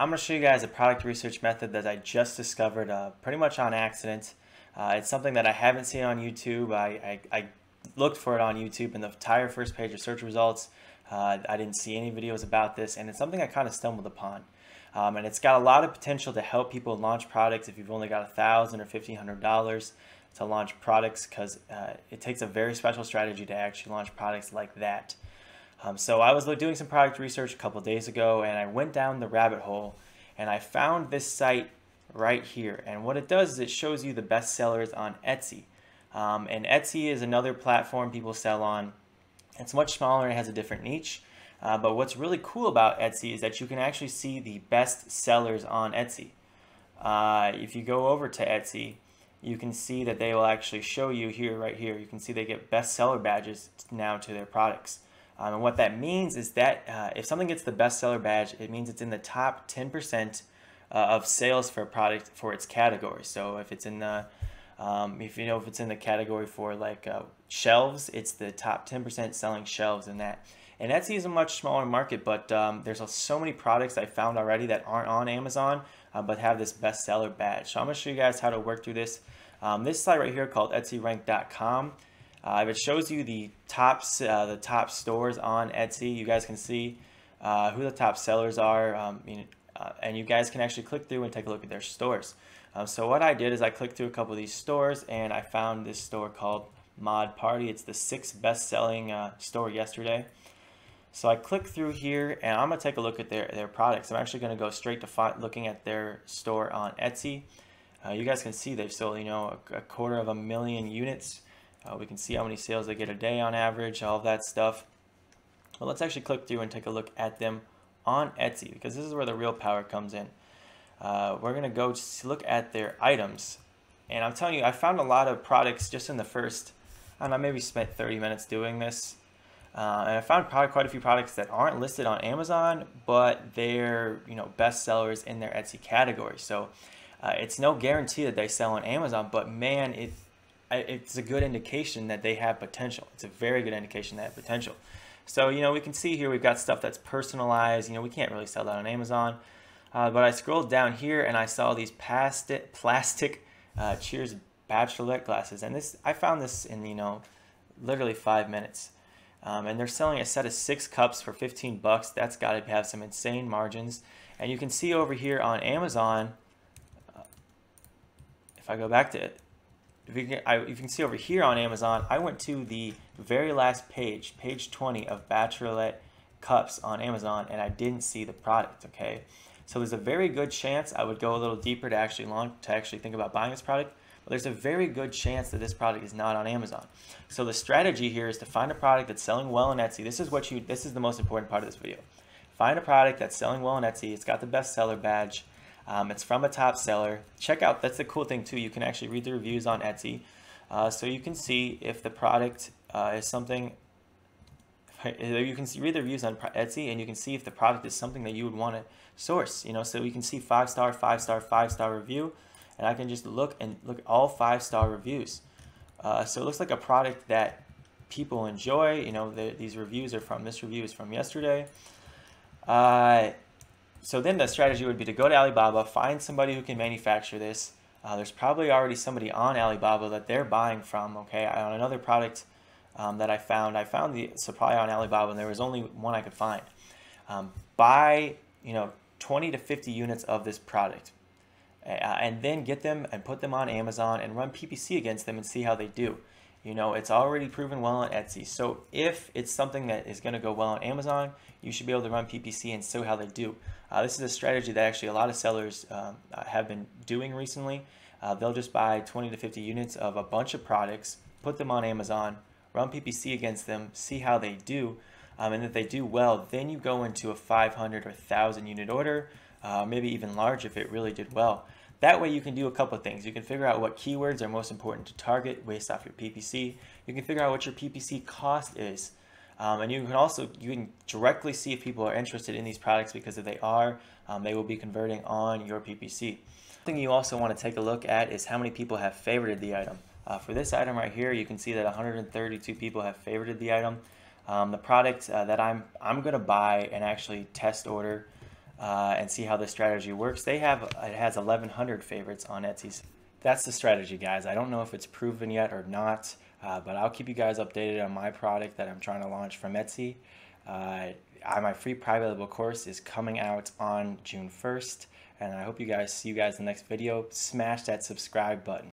I'm going to show you guys a product research method that I just discovered pretty much on accident. It's something that I haven't seen on YouTube. I looked for it on YouTube in the entire first page of search results. I didn't see any videos about this, and it's something I kind of stumbled upon. And it's got a lot of potential to help people launch products if you've only got $1,000 or $1,500 to launch products, because it takes a very special strategy to actually launch products like that. So I was doing some product research a couple days ago, and I went down the rabbit hole and I found this site right here. And what it does is it shows you the best sellers on Etsy. And Etsy is another platform people sell on. It's much smaller and it has a different niche. But what's really cool about Etsy is that you can actually see the best sellers on Etsy. If you go over to Etsy, you can see that they will actually show you here, right here. You can see they get bestseller badges now to their products. And what that means is that if something gets the bestseller badge, it means it's in the top 10% of sales for a product for its category. So if it's in the, if it's in the category for like shelves, it's the top 10% selling shelves in that. And Etsy is a much smaller market, but there's so many products I found already that aren't on Amazon, but have this bestseller badge. So I'm going to show you guys how to work through this. This site right here called EtsyRank.com. It shows you the top stores on Etsy. You guys can see who the top sellers are, and you guys can actually click through and take a look at their stores. So what I did is I clicked through a couple of these stores, and I found this store called Mod Party. It's the 6th best-selling store yesterday. So I click through here, and I'm going to take a look at their products. I'm actually going to go straight to looking at their store on Etsy. You guys can see they've sold, a 250,000 units. We can see how many sales they get a day on average, all of that stuff. But let's actually click through and take a look at them on Etsy, because this is where the real power comes in. We're going to go look at their items. And I'm telling you, I found a lot of products just in the first, I don't know, maybe spent 30 minutes doing this. And I found quite a few products that aren't listed on Amazon, but they're best sellers in their Etsy category. So it's no guarantee that they sell on Amazon, but man, it's a good indication that they have potential. It's a very good indication they have potential. So, we can see here we've got stuff that's personalized. We can't really sell that on Amazon. But I scrolled down here and I saw these plastic Cheers bachelorette glasses. And I found this in, literally 5 minutes. And they're selling a set of 6 cups for 15 bucks. That's got to have some insane margins. And you can see over here on Amazon, if I go back to it, you can see over here on Amazon, I went to the very last page, page 20 of bachelorette cups on Amazon, and I didn't see the product, okay? So there's a very good chance I would go a little deeper to actually think about buying this product, but there's a very good chance that this product is not on Amazon. So the strategy here is to find a product that's selling well on Etsy. This is the most important part of this video. Find a product that's selling well on Etsy. It's got the bestseller badge. It's from a top seller. Check out, that's the cool thing too, you can actually read the reviews on Etsy. So you can see if the product is something, you can read the reviews on Etsy, and you can see if the product is something that you would want to source. So you can see 5-star, 5-star, 5-star review, and I can just look all 5-star reviews. So it looks like a product that people enjoy. These reviews are from, this review is from yesterday. So then the strategy would be to go to Alibaba, find somebody who can manufacture this. There's probably already somebody on Alibaba that they're buying from, okay? On another product that I found the supply on Alibaba, and there was only one I could find. Buy, 20 to 50 units of this product, and then get them and put them on Amazon and run PPC against them and see how they do. It's already proven well on Etsy. So if it's something that is going to go well on Amazon, you should be able to run PPC and see how they do. This is a strategy that actually a lot of sellers have been doing recently. They'll just buy 20 to 50 units of a bunch of products, put them on Amazon, run PPC against them, see how they do. And if they do well, then you go into a 500 or 1,000 unit order, maybe even large if it really did well. That way you can do a couple of things. You can figure out what keywords are most important to target based off your PPC. You can figure out what your PPC cost is. And you can directly see if people are interested in these products, because if they are, they will be converting on your PPC. One thing you also want to take a look at is how many people have favorited the item. For this item right here, you can see that 132 people have favorited the item. The product that I'm going to buy and actually test order and see how this strategy works. It has 1,100 favorites on Etsy. That's the strategy, guys. I don't know if it's proven yet or not, but I'll keep you guys updated on my product that I'm trying to launch from Etsy. My free private label course is coming out on June 1st, and I hope see you guys in the next video. Smash that subscribe button.